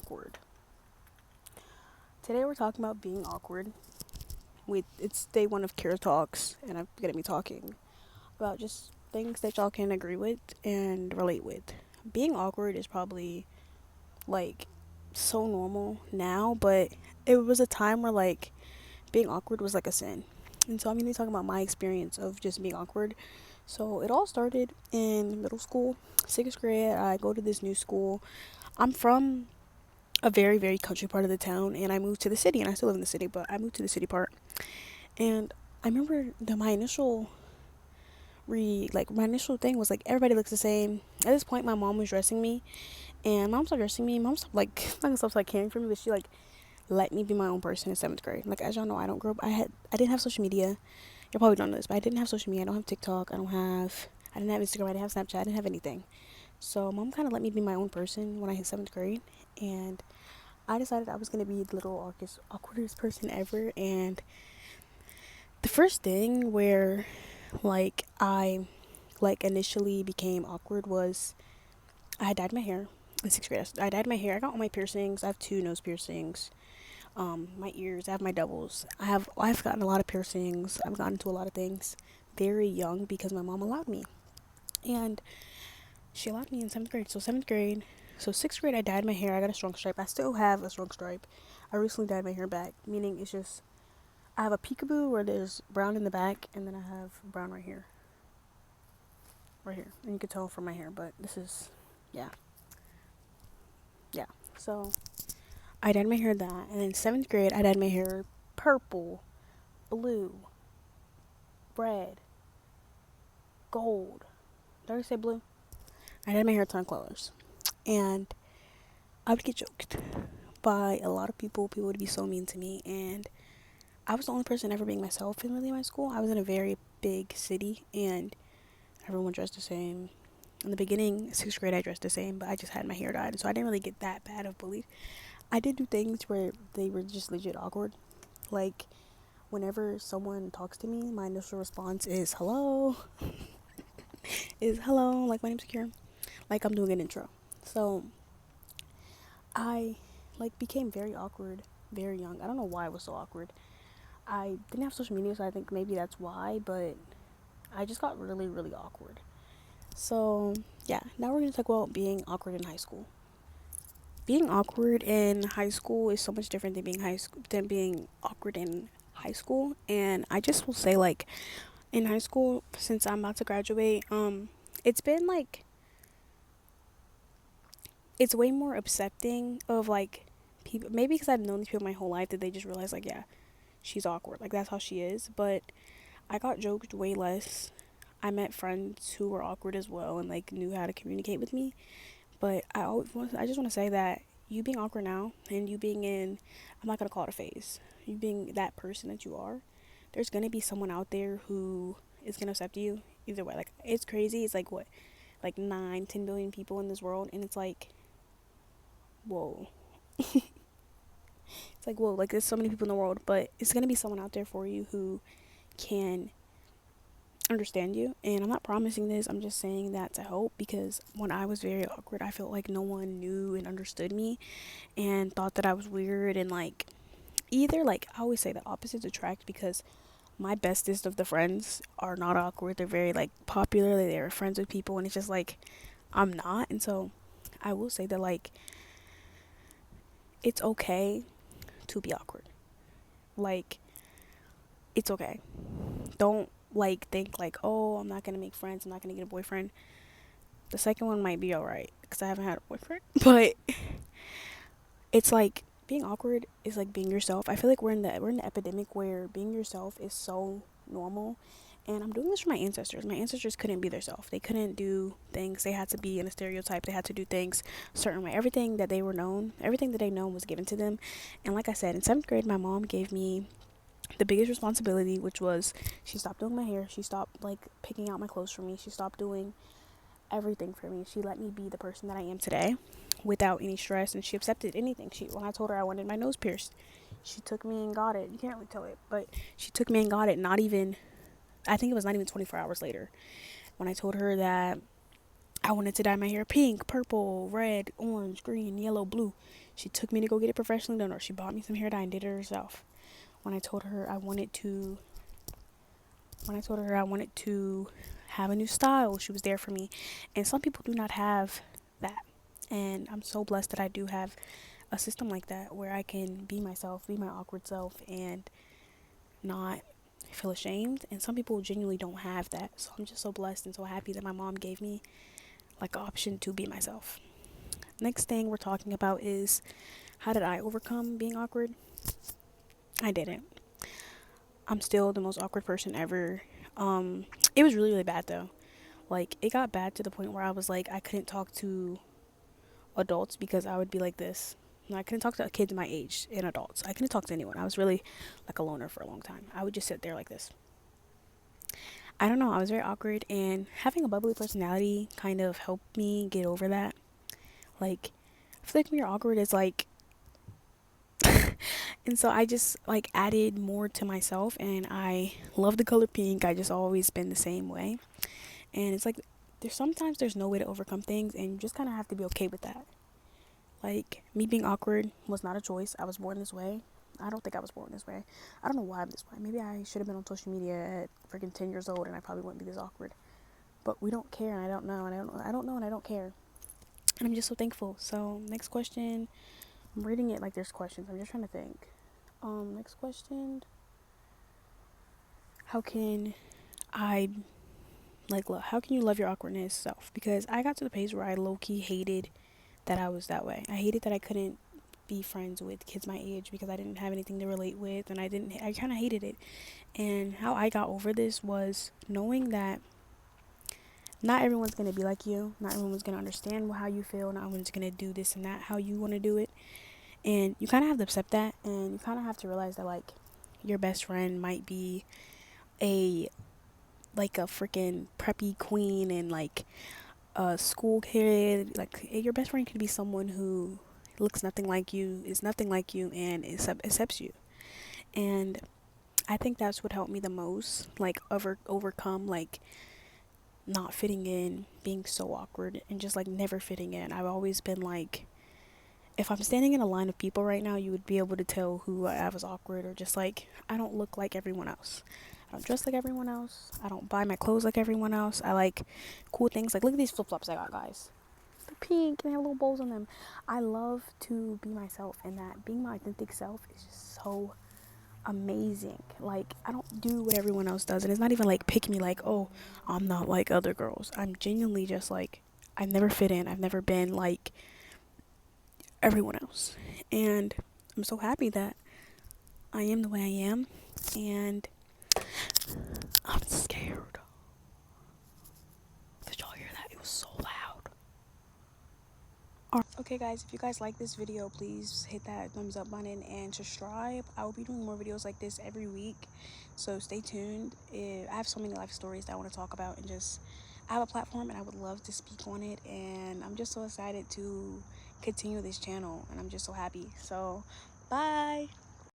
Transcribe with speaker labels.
Speaker 1: awkward. Today we're talking about being awkward. It's day one of Care Talks, and I'm gonna be talking about just things that y'all can agree with and relate with. Being awkward is probably like so normal now, but it was a time where like being awkward was like a sin. And so I'm gonna be talking about my experience of just being awkward. So it all started in middle school, sixth grade. I go to this new school. I'm from a very very country part of the town, and I moved to the city, and I still live in the city, but I moved to the city part. And I remember that my initial thing was like everybody looks the same. At this point my mom was dressing me, and mom started dressing me. Mom stopped like not gonna stop like caring for me, but she like let me be my own person in seventh grade. Like, as y'all know, I don't grow up. I didn't have social media. You probably don't know this, but I didn't have social media. I don't have TikTok. I didn't have Instagram. I didn't have Snapchat. I didn't have anything. So mom kind of let me be my own person when I hit seventh grade, and I decided I was gonna be the little awkwardest person ever. And the first thing where I initially became awkward was I had dyed my hair in sixth grade. I dyed my hair. I got all my piercings. I have two nose piercings. My ears. I have my doubles. I've gotten a lot of piercings. I've gotten into a lot of things very young because my mom allowed me, and she allowed me in seventh grade. So seventh grade. So sixth grade, I dyed my hair. I got a strong stripe. I still have a strong stripe. I recently dyed my hair back, meaning it's just I have a peekaboo where there's brown in the back, and then I have brown right here, and you can tell from my hair. But this is, yeah, yeah. So I dyed my hair that, and then seventh grade, I dyed my hair purple, blue, red, gold. Did I already say blue? I dyed my hair ton colors, and I would get joked by a lot of people. People would be so mean to me, and I was the only person ever being myself in really my school. I was in a very big city, and everyone dressed the same. In the beginning, sixth grade, I dressed the same, but I just had my hair dyed, so I didn't really get that bad of bullied. I did do things where they were just legit awkward. Like, whenever someone talks to me, my initial response is hello. Like my name's Kira. Like I'm doing an intro. So I became very awkward very young. I don't know why I was so awkward. I didn't have social media, so I think maybe that's why, but I just got really, really awkward. So, yeah, now we're going to talk about being awkward in high school. Being awkward in high school is so much different than being awkward in high school, and I just will say like in high school, since I'm about to graduate, it's been like it's way more accepting of like people, maybe because I've known these people my whole life, that they just realize like, yeah, she's awkward, like that's how she is. But I got joked way less. I met friends who were awkward as well and like knew how to communicate with me. But I just want to say that you being awkward now and you being in, I'm not gonna call it a phase. You being that person that you are, there's gonna be someone out there who is gonna accept you either way. Like it's crazy. It's like what, like 9, 10 billion people in this world, and it's like, whoa. It's like whoa. Like there's so many people in the world, but it's gonna be someone out there for you who can understand you. And I'm not promising this, I'm just saying that to help, because when I was very awkward, I felt like no one knew and understood me and thought that I was weird. And like either like I always say the opposites attract, because my bestest of the friends are not awkward. They're very like popular, they're friends with people, and it's just like I'm not. And so I will say that like it's okay to be awkward. Like it's okay. Don't like think like, oh, I'm not gonna make friends, I'm not gonna get a boyfriend. The second one might be alright because I haven't had a boyfriend, but it's like being awkward is like being yourself. I feel like we're in the epidemic where being yourself is so normal. And I'm doing this for my ancestors. My ancestors couldn't be themselves. They couldn't do things. They had to be in a stereotype. They had to do things a certain way. Everything that they known was given to them. And like I said, in seventh grade, my mom gave me the biggest responsibility, which was she stopped doing my hair. She stopped like picking out my clothes for me. She stopped doing everything for me. She let me be the person that I am today without any stress, and she accepted anything. When I told her I wanted my nose pierced, she took me and got it. You can't really tell it, but she took me and got it. Not even, I think it was not even 24 hours later when I told her that I wanted to dye my hair pink, purple, red, orange, green, yellow, blue. She took me to go get it professionally done, or she bought me some hair dye and did it herself. When I told her I wanted to have a new style, she was there for me. And some people do not have that. And I'm so blessed that I do have a system like that where I can be myself, be my awkward self, and not feel ashamed. And some people genuinely don't have that. So I'm just so blessed and so happy that my mom gave me like an option to be myself. Next thing we're talking about is, how did I overcome being awkward? I didn't. I'm still the most awkward person ever. It was really, really bad though. Like, it got bad to the point where I was like, I couldn't talk to adults because I would be like this. I couldn't talk to kids my age and adults. I couldn't talk to anyone. I was really like a loner for a long time. I would just sit there like this. I don't know. I was very awkward, and having a bubbly personality kind of helped me get over that. Like, I feel like when you're awkward, it's like, and so I just like added more to myself, and I love the color pink. I just always been the same way, and it's like there's no way to overcome things, and you just kind of have to be okay with that. Like, me being awkward was not a choice. I was born this way. I don't think I was born this way. I don't know why I'm this way. Maybe I should have been on social media at freaking 10 years old, and I probably wouldn't be this awkward. But we don't care, and I don't know, and I don't know, and I don't care. And I'm just so thankful. So, next question. I'm reading it like there's questions. I'm just trying to think. Next question. How can I how can you love your awkwardness self? Because I got to the place where I low key hated that I was that way. I hated that I couldn't be friends with kids my age because I didn't have anything to relate with, and I kind of hated it. And how I got over this was knowing that not everyone's going to be like you. Not everyone's going to understand how you feel. Not everyone's going to do this and that how you want to do it. And you kind of have to accept that, and you kind of have to realize that like your best friend might be a like a freaking preppy queen and like a school kid. Like, your best friend could be someone who looks nothing like you, is nothing like you, and accepts you. And I think that's what helped me the most, like overcome like not fitting in, being so awkward, and just like never fitting in. I've always been like, if I'm standing in a line of people right now, you would be able to tell who I was awkward, or just like, I don't look like everyone else. I don't dress like everyone else. I don't buy my clothes like everyone else. I like cool things. Like, look at these flip flops I got, guys. They're pink and they have little bows on them. I love to be myself, and that being my authentic self is just so amazing. Like, I don't do what everyone else does, and it's not even like pick me like, oh, I'm not like other girls. I'm genuinely just like, I've never fit in. I've never been like everyone else. And I'm so happy that I am the way I am, and I'm scared. Did y'all hear that? It was so loud. Okay guys, if you guys like this video, please hit that thumbs up button and subscribe. I will be doing more videos like this every week, so stay tuned. I have so many life stories that I want to talk about, and just, I have a platform and I would love to speak on it, and I'm just so excited to continue this channel, and I'm just so happy. So bye.